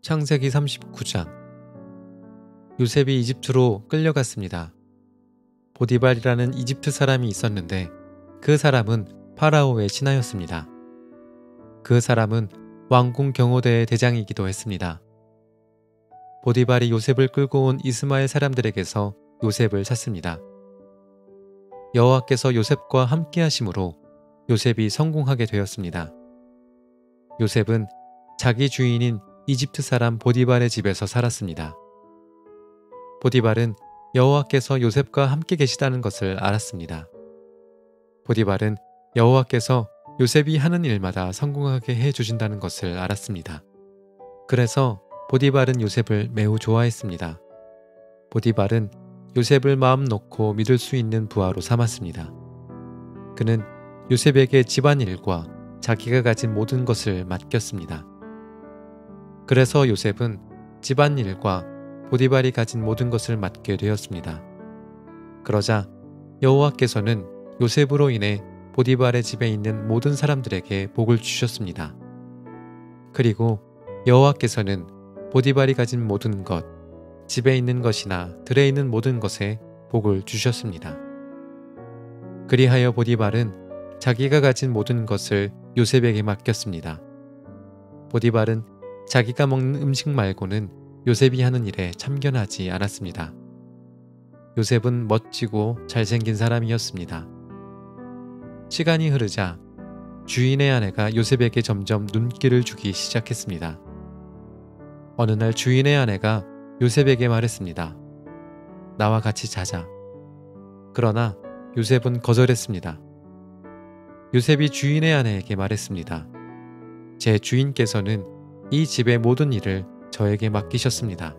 창세기 39장. 요셉이 이집트로 끌려갔습니다. 보디발이라는 이집트 사람이 있었는데 그 사람은 파라오의 신하였습니다. 그 사람은 왕궁 경호대의 대장이기도 했습니다. 보디발이 요셉을 끌고 온 이스마엘 사람들에게서 요셉을 샀습니다. 여호와께서 요셉과 함께 하심으로 요셉이 성공하게 되었습니다. 요셉은 자기 주인인 이집트 사람 보디발의 집에서 살았습니다. 보디발은 여호와께서 요셉과 함께 계시다는 것을 알았습니다. 보디발은 여호와께서 요셉이 하는 일마다 성공하게 해주신다는 것을 알았습니다. 그래서 보디발은 요셉을 매우 좋아했습니다. 보디발은 요셉을 마음 놓고 믿을 수 있는 부하로 삼았습니다. 그는 요셉에게 집안일과 자기가 가진 모든 것을 맡겼습니다. 그래서 요셉은 집안일과 보디발이 가진 모든 것을 맡게 되었습니다. 그러자 여호와께서는 요셉으로 인해 보디발의 집에 있는 모든 사람들에게 복을 주셨습니다. 그리고 여호와께서는 보디발이 가진 모든 것, 집에 있는 것이나 들에 있는 모든 것에 복을 주셨습니다. 그리하여 보디발은 자기가 가진 모든 것을 요셉에게 맡겼습니다. 보디발은 자기가 먹는 음식 말고는 요셉이 하는 일에 참견하지 않았습니다. 요셉은 멋지고 잘생긴 사람이었습니다. 시간이 흐르자 주인의 아내가 요셉에게 점점 눈길을 주기 시작했습니다. 어느 날 주인의 아내가 요셉에게 말했습니다. 나와 같이 자자. 그러나 요셉은 거절했습니다. 요셉이 주인의 아내에게 말했습니다. 제 주인께서는 이 집의 모든 일을 저에게 맡기셨습니다.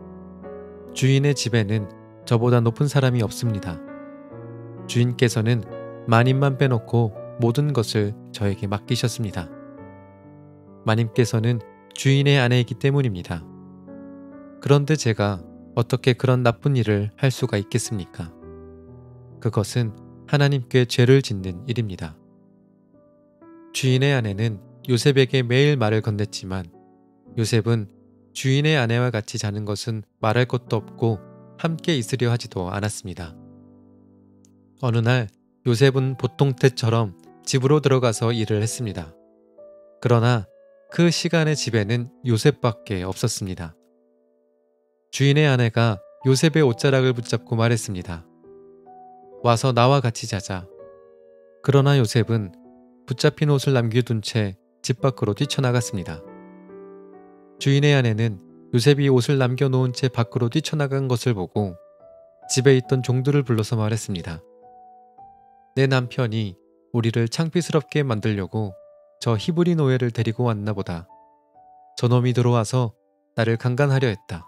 주인의 집에는 저보다 높은 사람이 없습니다. 주인께서는 마님만 빼놓고 모든 것을 저에게 맡기셨습니다. 마님께서는 주인의 아내이기 때문입니다. 그런데 제가 어떻게 그런 나쁜 일을 할 수가 있겠습니까? 그것은 하나님께 죄를 짓는 일입니다. 주인의 아내는 요셉에게 매일 말을 건넸지만 요셉은 주인의 아내와 같이 자는 것은 말할 것도 없고 함께 있으려 하지도 않았습니다. 어느 날 요셉은 보통 때처럼 집으로 들어가서 일을 했습니다. 그러나 그 시간에 집에는 요셉밖에 없었습니다. 주인의 아내가 요셉의 옷자락을 붙잡고 말했습니다. 와서 나와 같이 자자. 그러나 요셉은 붙잡힌 옷을 남겨둔 채 집 밖으로 뛰쳐나갔습니다. 주인의 아내는 요셉이 옷을 남겨놓은 채 밖으로 뛰쳐나간 것을 보고 집에 있던 종들을 불러서 말했습니다. 내 남편이 우리를 창피스럽게 만들려고 저 히브리 노예를 데리고 왔나 보다. 저놈이 들어와서 나를 강간하려 했다.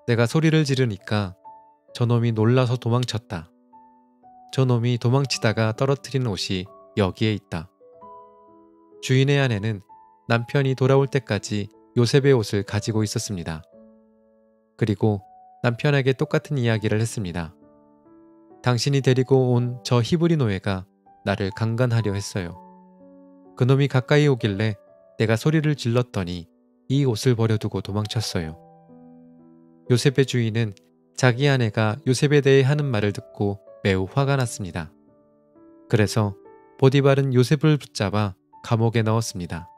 내가 소리를 지르니까 저놈이 놀라서 도망쳤다. 저놈이 도망치다가 떨어뜨린 옷이 여기에 있다. 주인의 아내는 남편이 돌아올 때까지 요셉의 옷을 가지고 있었습니다. 그리고 남편에게 똑같은 이야기를 했습니다. 당신이 데리고 온 저 히브리 노예가 나를 강간하려 했어요. 그놈이 가까이 오길래 내가 소리를 질렀더니 이 옷을 버려두고 도망쳤어요. 요셉의 주인은 자기 아내가 요셉에 대해 하는 말을 듣고 매우 화가 났습니다. 그래서 보디발은 요셉을 붙잡아 감옥에 넣었습니다.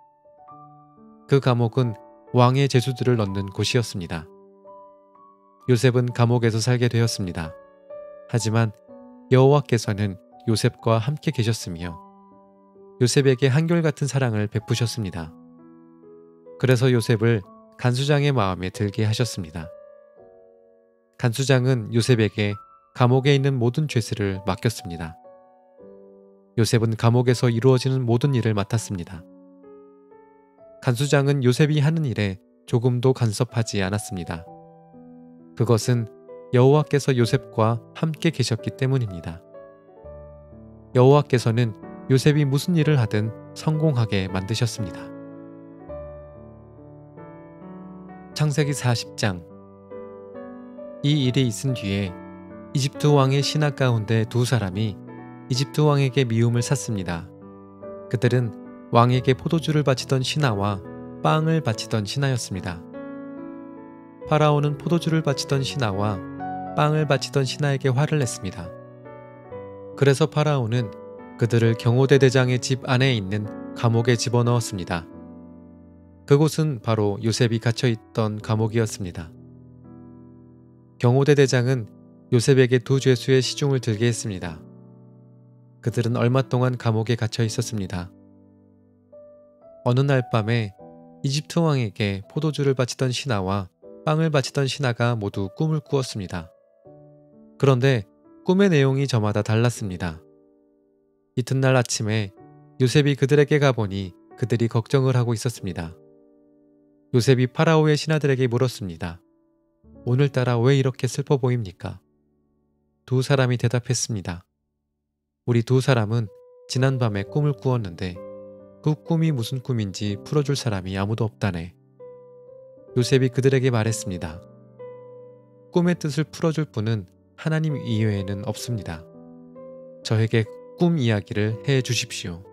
그 감옥은 왕의 죄수들을 넣는 곳이었습니다. 요셉은 감옥에서 살게 되었습니다. 하지만 여호와께서는 요셉과 함께 계셨으며 요셉에게 한결같은 사랑을 베푸셨습니다. 그래서 요셉을 간수장의 마음에 들게 하셨습니다. 간수장은 요셉에게 감옥에 있는 모든 죄수를 맡겼습니다. 요셉은 감옥에서 이루어지는 모든 일을 맡았습니다. 간수장은 요셉이 하는 일에 조금도 간섭하지 않았습니다. 그것은 여호와께서 요셉과 함께 계셨기 때문입니다. 여호와께서는 요셉이 무슨 일을 하든 성공하게 만드셨습니다. 창세기 40장. 이 일이 있은 뒤에 이집트 왕의 신하 가운데 두 사람이 이집트 왕에게 미움을 샀습니다. 그들은 왕에게 포도주를 바치던 신하와 빵을 바치던 신하였습니다. 파라오는 포도주를 바치던 신하와 빵을 바치던 신하에게 화를 냈습니다. 그래서 파라오는 그들을 경호대 대장의 집 안에 있는 감옥에 집어넣었습니다. 그곳은 바로 요셉이 갇혀있던 감옥이었습니다. 경호대 대장은 요셉에게 두 죄수의 시중을 들게 했습니다. 그들은 얼마 동안 감옥에 갇혀 있었습니다. 어느 날 밤에 이집트 왕에게 포도주를 바치던 신하와 빵을 바치던 신하가 모두 꿈을 꾸었습니다. 그런데 꿈의 내용이 저마다 달랐습니다. 이튿날 아침에 요셉이 그들에게 가보니 그들이 걱정을 하고 있었습니다. 요셉이 파라오의 신하들에게 물었습니다. 오늘따라 왜 이렇게 슬퍼 보입니까? 두 사람이 대답했습니다. 우리 두 사람은 지난밤에 꿈을 꾸었는데 그 꿈이 무슨 꿈인지 풀어줄 사람이 아무도 없다네. 요셉이 그들에게 말했습니다. 꿈의 뜻을 풀어줄 분은 하나님 이외에는 없습니다. 저에게 꿈 이야기를 해 주십시오.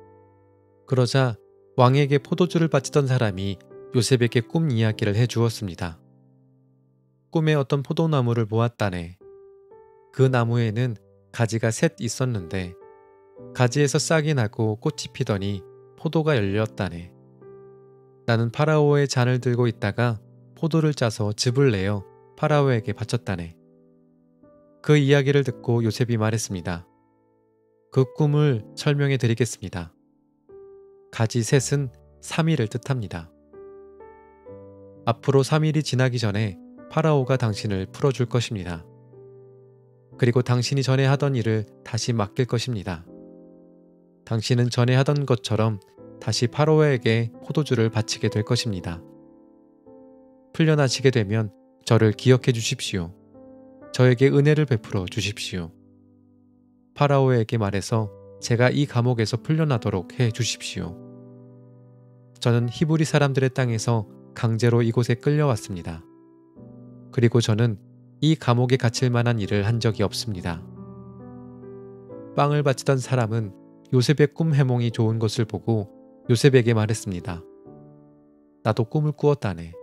그러자 왕에게 포도주를 바치던 사람이 요셉에게 꿈 이야기를 해 주었습니다. 꿈에 어떤 포도나무를 보았다네. 그 나무에는 가지가 셋 있었는데 가지에서 싹이 나고 꽃이 피더니 포도가 열렸다네. 나는 파라오의 잔을 들고 있다가 포도를 짜서 즙을 내어 파라오에게 바쳤다네. 그 이야기를 듣고 요셉이 말했습니다. 그 꿈을 설명해 드리겠습니다. 가지 셋은 3일을 뜻합니다. 앞으로 3일이 지나기 전에 파라오가 당신을 풀어줄 것입니다. 그리고 당신이 전에 하던 일을 다시 맡길 것입니다. 당신은 전에 하던 것처럼 다시 파라오에게 포도주를 바치게 될 것입니다. 풀려나시게 되면 저를 기억해 주십시오. 저에게 은혜를 베풀어 주십시오. 파라오에게 말해서 제가 이 감옥에서 풀려나도록 해 주십시오. 저는 히브리 사람들의 땅에서 강제로 이곳에 끌려왔습니다. 그리고 저는 이 감옥에 갇힐 만한 일을 한 적이 없습니다. 빵을 바치던 사람은 요셉의 꿈 해몽이 좋은 것을 보고 요셉에게 말했습니다. 나도 꿈을 꾸었다네.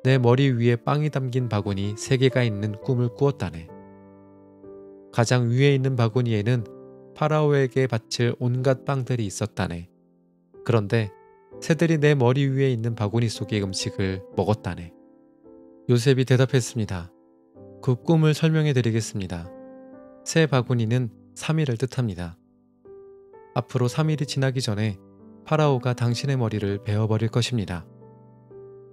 내 머리 위에 빵이 담긴 바구니 3개가 있는 꿈을 꾸었다네. 가장 위에 있는 바구니에는 파라오에게 바칠 온갖 빵들이 있었다네. 그런데 새들이 내 머리 위에 있는 바구니 속의 음식을 먹었다네. 요셉이 대답했습니다. 그 꿈을 설명해 드리겠습니다. 새 바구니는 3일을 뜻합니다. 앞으로 3일이 지나기 전에 파라오가 당신의 머리를 베어버릴 것입니다.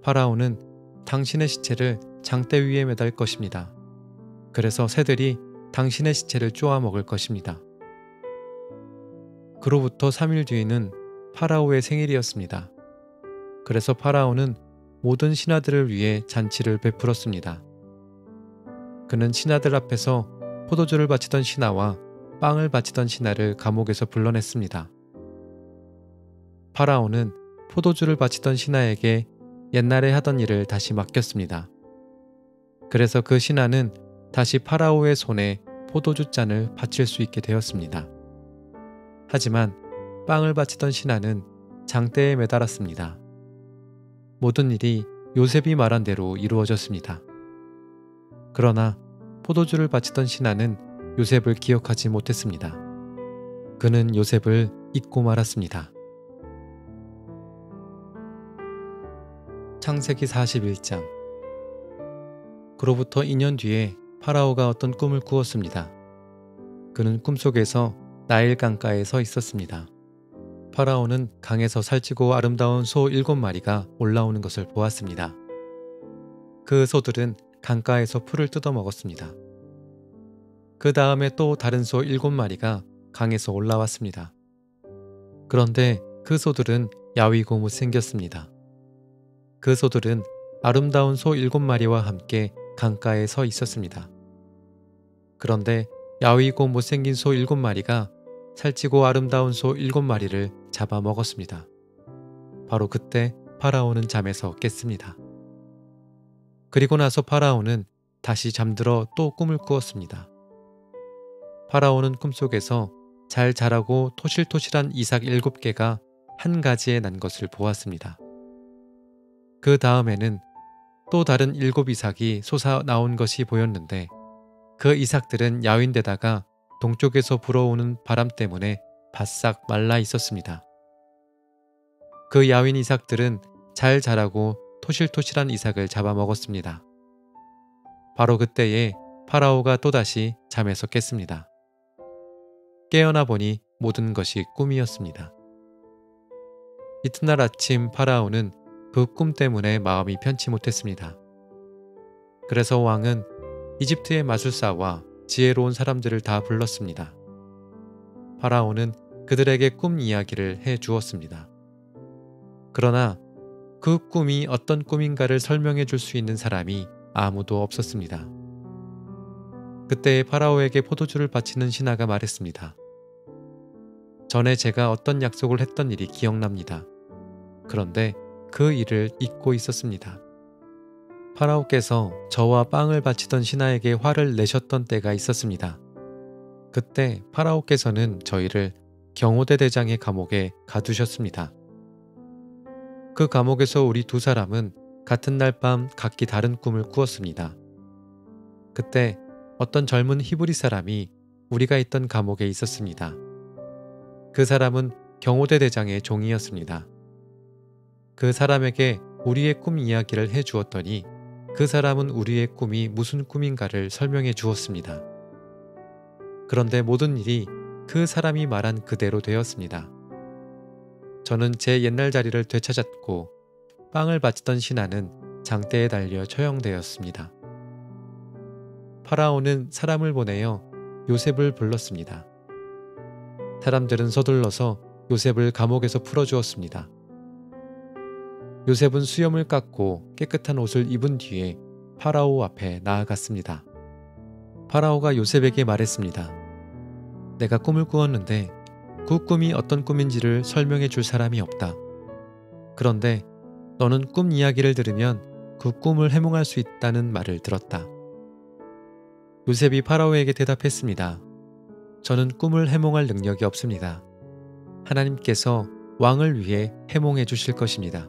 파라오는 당신의 시체를 장대 위에 매달 것입니다. 그래서 새들이 당신의 시체를 쪼아 먹을 것입니다. 그로부터 3일 뒤에는 파라오의 생일이었습니다. 그래서 파라오는 모든 신하들을 위해 잔치를 베풀었습니다. 그는 신하들 앞에서 포도주를 바치던 신하와 빵을 바치던 신하를 감옥에서 불러냈습니다. 파라오는 포도주를 바치던 신하에게 옛날에 하던 일을 다시 맡겼습니다. 그래서 그 신하는 다시 파라오의 손에 포도주 잔을 바칠 수 있게 되었습니다. 하지만 빵을 바치던 신하는 장대에 매달았습니다. 모든 일이 요셉이 말한 대로 이루어졌습니다. 그러나 포도주를 바치던 신하는 요셉을 기억하지 못했습니다. 그는 요셉을 잊고 말았습니다. 창세기 41장. 그로부터 2년 뒤에 파라오가 어떤 꿈을 꾸었습니다. 그는 꿈속에서 나일 강가에 서 있었습니다. 파라오는 강에서 살찌고 아름다운 소 7마리가 올라오는 것을 보았습니다. 그 소들은 강가에서 풀을 뜯어 먹었습니다. 그 다음에 또 다른 소 7마리가 강에서 올라왔습니다. 그런데 그 소들은 야위고 못생겼습니다. 그 소들은 아름다운 소 7마리와 함께 강가에 서 있었습니다. 그런데 야위고 못생긴 소 7마리가 살찌고 아름다운 소 7마리를 잡아먹었습니다. 바로 그때 파라오는 잠에서 깼습니다. 그리고 나서 파라오는 다시 잠들어 또 꿈을 꾸었습니다. 파라오는 꿈속에서 잘 자라고 토실토실한 이삭 7개가 한 가지에 난 것을 보았습니다. 그 다음에는 또 다른 7 이삭이 솟아나온 것이 보였는데 그 이삭들은 야윈데다가 동쪽에서 불어오는 바람 때문에 바싹 말라 있었습니다. 그 야윈 이삭들은 잘 자라고 토실토실한 이삭을 잡아먹었습니다. 바로 그때에 파라오가 또다시 잠에서 깼습니다. 깨어나 보니 모든 것이 꿈이었습니다. 이튿날 아침 파라오는 그 꿈 때문에 마음이 편치 못했습니다. 그래서 왕은 이집트의 마술사와 지혜로운 사람들을 다 불렀습니다. 파라오는 그들에게 꿈 이야기를 해 주었습니다. 그러나 그 꿈이 어떤 꿈인가를 설명해 줄 수 있는 사람이 아무도 없었습니다. 그때 파라오에게 포도주를 바치는 신하가 말했습니다. 전에 제가 어떤 약속을 했던 일이 기억납니다. 그런데 그 일을 잊고 있었습니다. 파라오께서 저와 빵을 바치던 신하에게 화를 내셨던 때가 있었습니다. 그때 파라오께서는 저희를 경호대 대장의 감옥에 가두셨습니다. 그 감옥에서 우리 2사람은 같은 날 밤 각기 다른 꿈을 꾸었습니다. 그때 어떤 젊은 히브리 사람이 우리가 있던 감옥에 있었습니다. 그 사람은 경호대 대장의 종이었습니다. 그 사람에게 우리의 꿈 이야기를 해 주었더니 그 사람은 우리의 꿈이 무슨 꿈인가를 설명해 주었습니다. 그런데 모든 일이 그 사람이 말한 그대로 되었습니다. 저는 제 옛날 자리를 되찾았고 빵을 바치던 신하는 장대에 달려 처형되었습니다. 파라오는 사람을 보내어 요셉을 불렀습니다. 사람들은 서둘러서 요셉을 감옥에서 풀어주었습니다. 요셉은 수염을 깎고 깨끗한 옷을 입은 뒤에 파라오 앞에 나아갔습니다. 파라오가 요셉에게 말했습니다. 내가 꿈을 꾸었는데 그 꿈이 어떤 꿈인지를 설명해 줄 사람이 없다. 그런데 너는 꿈 이야기를 들으면 그 꿈을 해몽할 수 있다는 말을 들었다. 요셉이 파라오에게 대답했습니다. 저는 꿈을 해몽할 능력이 없습니다. 하나님께서 왕을 위해 해몽해 주실 것입니다.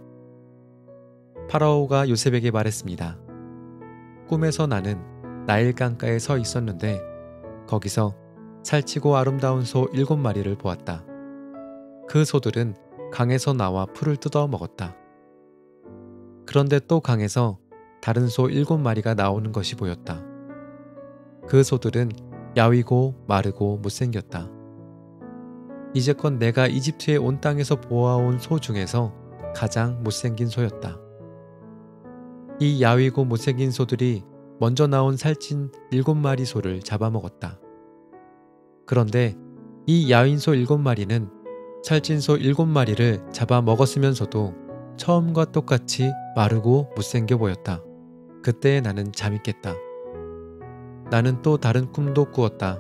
파라오가 요셉에게 말했습니다. 꿈에서 나는 나일강가에 서 있었는데 거기서 살찌고 아름다운 소 7마리를 보았다. 그 소들은 강에서 나와 풀을 뜯어 먹었다. 그런데 또 강에서 다른 소 7마리가 나오는 것이 보였다. 그 소들은 야위고 마르고 못생겼다. 이제껏 내가 이집트에 온 땅에서 보아온 소 중에서 가장 못생긴 소였다. 이 야위고 못생긴 소들이 먼저 나온 살찐 7마리 소를 잡아먹었다. 그런데 이 야윈 소 7마리는 살찐 소 7마리를 잡아먹었으면서도 처음과 똑같이 마르고 못생겨 보였다. 그때 나는 잠이 깼다. 나는 또 다른 꿈도 꾸었다.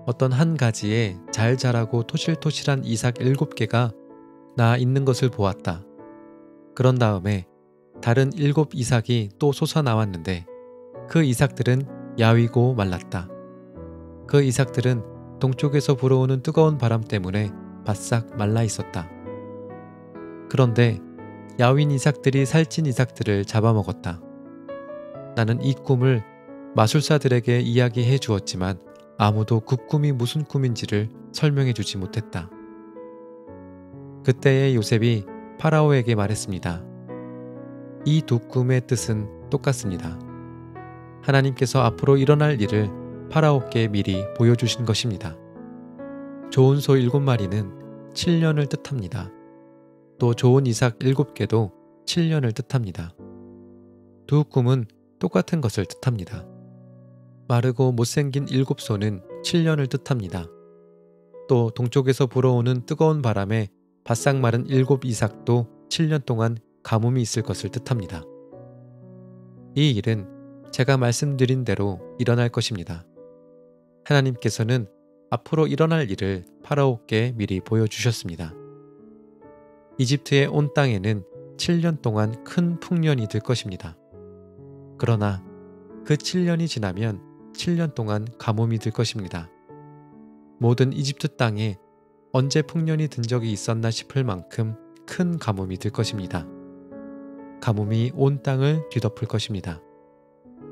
어떤 한 가지에 잘 자라고 토실토실한 이삭 7개가 나 있는 것을 보았다. 그런 다음에 다른 7 이삭이 또 솟아나왔는데 그 이삭들은 야위고 말랐다. 그 이삭들은 동쪽에서 불어오는 뜨거운 바람 때문에 바싹 말라 있었다. 그런데 야윈 이삭들이 살찐 이삭들을 잡아먹었다. 나는 이 꿈을 마술사들에게 이야기해 주었지만 아무도 그 꿈이 무슨 꿈인지를 설명해 주지 못했다. 그때의 요셉이 파라오에게 말했습니다. 이 2 꿈의 뜻은 똑같습니다. 하나님께서 앞으로 일어날 일을 파라오께 미리 보여주신 것입니다. 좋은 소 7마리는 7년을 뜻합니다. 또 좋은 이삭 7개도 7년을 뜻합니다. 2 꿈은 똑같은 것을 뜻합니다. 마르고 못생긴 7소는 7년을 뜻합니다. 또 동쪽에서 불어오는 뜨거운 바람에 바싹 마른 7 이삭도 7년 동안 가뭄이 있을 것을 뜻합니다. 이 일은 제가 말씀드린 대로 일어날 것입니다. 하나님께서는 앞으로 일어날 일을 파라오께 미리 보여주셨습니다. 이집트의 온 땅에는 7년 동안 큰 풍년이 들 것입니다. 그러나 그 7년이 지나면 7년 동안 가뭄이 들 것입니다. 모든 이집트 땅에 언제 풍년이 든 적이 있었나 싶을 만큼 큰 가뭄이 들 것입니다. 가뭄이 온 땅을 뒤덮을 것입니다.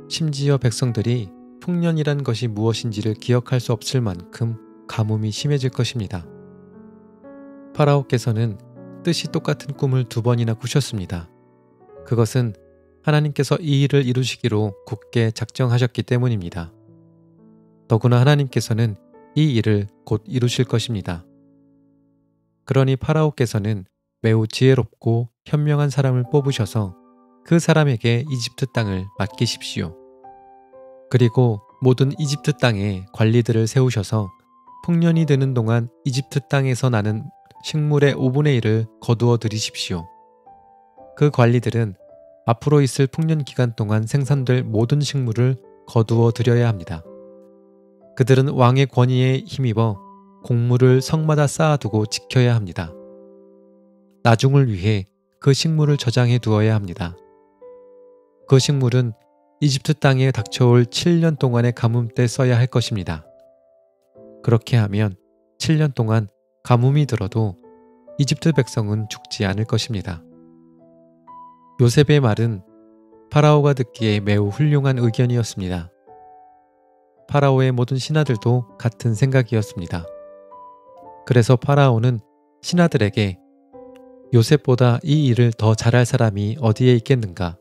심지어 백성들이 풍년이란 것이 무엇인지를 기억할 수 없을 만큼 가뭄이 심해질 것입니다. 파라오께서는 뜻이 똑같은 꿈을 2번이나 꾸셨습니다. 그것은 하나님께서 이 일을 이루시기로 굳게 작정하셨기 때문입니다. 더구나 하나님께서는 이 일을 곧 이루실 것입니다. 그러니 파라오께서는 매우 지혜롭고 현명한 사람을 뽑으셔서 그 사람에게 이집트 땅을 맡기십시오. 그리고 모든 이집트 땅에 관리들을 세우셔서 풍년이 되는 동안 이집트 땅에서 나는 식물의 5분의 1을 거두어 들이십시오. 그 관리들은 앞으로 있을 풍년 기간 동안 생산될 모든 식물을 거두어 들여야 합니다. 그들은 왕의 권위에 힘입어 곡물을 성마다 쌓아두고 지켜야 합니다. 나중을 위해 그 식물을 저장해 두어야 합니다. 그 식물은 이집트 땅에 닥쳐올 7년 동안의 가뭄 때 써야 할 것입니다. 그렇게 하면 7년 동안 가뭄이 들어도 이집트 백성은 죽지 않을 것입니다. 요셉의 말은 파라오가 듣기에 매우 훌륭한 의견이었습니다. 파라오의 모든 신하들도 같은 생각이었습니다. 그래서 파라오는 신하들에게 요셉보다 이 일을 더 잘할 사람이 어디에 있겠는가?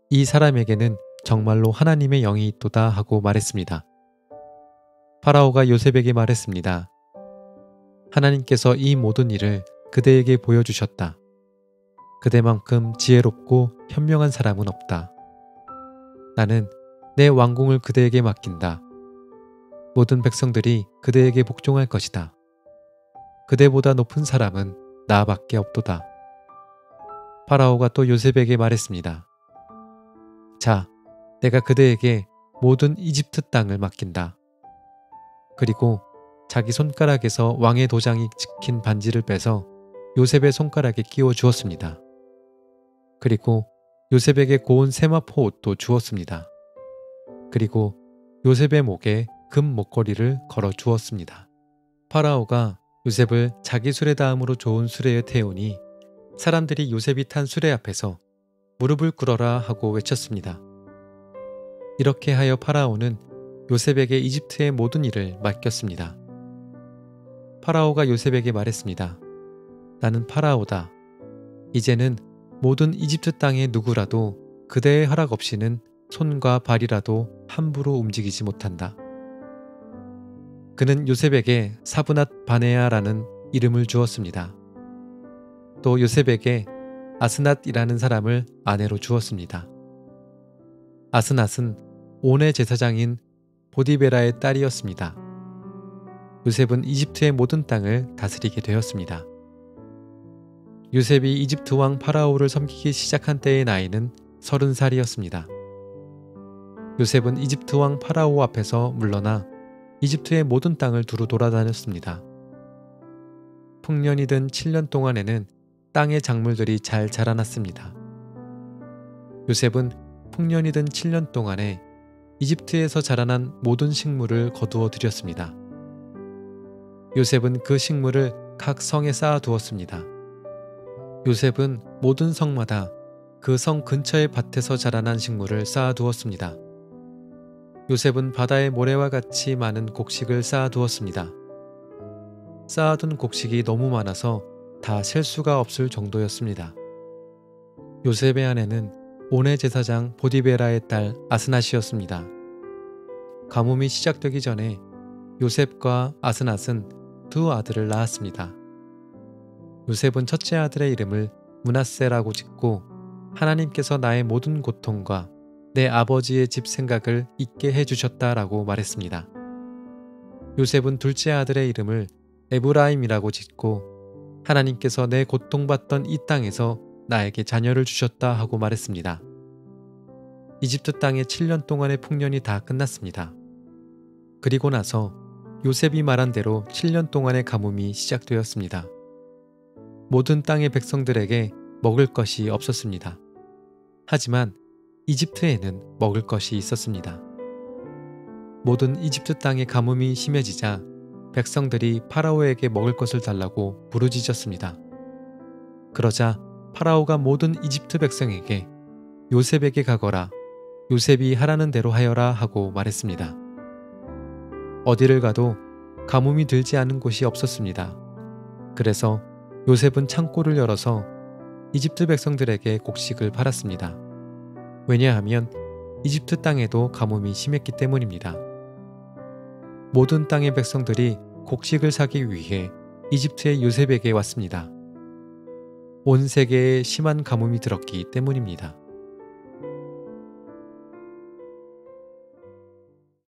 이 사람에게는 정말로 하나님의 영이 있도다 하고 말했습니다. 파라오가 요셉에게 말했습니다. 하나님께서 이 모든 일을 그대에게 보여주셨다. 그대만큼 지혜롭고 현명한 사람은 없다. 나는 내 왕궁을 그대에게 맡긴다. 모든 백성들이 그대에게 복종할 것이다. 그대보다 높은 사람은 나밖에 없도다. 파라오가 또 요셉에게 말했습니다. 자, 내가 그대에게 모든 이집트 땅을 맡긴다. 그리고 자기 손가락에서 왕의 도장이 찍힌 반지를 빼서 요셉의 손가락에 끼워 주었습니다. 그리고 요셉에게 고운 세마포 옷도 주었습니다. 그리고 요셉의 목에 금 목걸이를 걸어 주었습니다. 파라오가 요셉을 자기 수레다음으로 좋은 수레에 태우니 사람들이 요셉이 탄 수레 앞에서 무릎을 꿇어라 하고 외쳤습니다. 이렇게 하여 파라오는 요셉에게 이집트의 모든 일을 맡겼습니다. 파라오가 요셉에게 말했습니다. 나는 파라오다. 이제는 모든 이집트 땅의 누구라도 그대의 허락 없이는 손과 발이라도 함부로 움직이지 못한다. 그는 요셉에게 사브낫 바네아라는 이름을 주었습니다. 또 요셉에게 아스낫이라는 사람을 아내로 주었습니다. 아스낫은 온의 제사장인 보디베라의 딸이었습니다. 요셉은 이집트의 모든 땅을 다스리게 되었습니다. 요셉이 이집트 왕 파라오를 섬기기 시작한 때의 나이는 30살이었습니다. 요셉은 이집트 왕 파라오 앞에서 물러나 이집트의 모든 땅을 두루 돌아다녔습니다. 풍년이 든 7년 동안에는 땅의 작물들이 잘 자라났습니다. 요셉은 풍년이 든 7년 동안에 이집트에서 자라난 모든 식물을 거두어 들였습니다. 요셉은 그 식물을 각 성에 쌓아 두었습니다. 요셉은 모든 성마다 그 성 근처의 밭에서 자라난 식물을 쌓아 두었습니다. 요셉은 바다의 모래와 같이 많은 곡식을 쌓아 두었습니다. 쌓아둔 곡식이 너무 많아서 다 셀 수가 없을 정도였습니다. 요셉의 아내는 온의 제사장 보디베라의 딸 아스낫이었습니다. 가뭄이 시작되기 전에 요셉과 아스낫은 2 아들을 낳았습니다. 요셉은 첫째 아들의 이름을 므낫세라고 짓고 하나님께서 나의 모든 고통과 내 아버지의 집 생각을 잊게 해주셨다라고 말했습니다. 요셉은 둘째 아들의 이름을 에브라임이라고 짓고 하나님께서 내 고통받던 이 땅에서 나에게 자녀를 주셨다 하고 말했습니다. 이집트 땅의 7년 동안의 풍년이 다 끝났습니다. 그리고 나서 요셉이 말한 대로 7년 동안의 가뭄이 시작되었습니다. 모든 땅의 백성들에게 먹을 것이 없었습니다. 하지만 이집트에는 먹을 것이 있었습니다. 모든 이집트 땅의 가뭄이 심해지자 백성들이 파라오에게 먹을 것을 달라고 부르짖었습니다. 그러자 파라오가 모든 이집트 백성에게 요셉에게 가거라, 요셉이 하라는 대로 하여라 하고 말했습니다. 어디를 가도 가뭄이 들지 않은 곳이 없었습니다. 그래서 요셉은 창고를 열어서 이집트 백성들에게 곡식을 팔았습니다. 왜냐하면 이집트 땅에도 가뭄이 심했기 때문입니다. 모든 땅의 백성들이 곡식을 사기 위해 이집트의 요셉에게 왔습니다. 온 세계에 심한 가뭄이 들었기 때문입니다.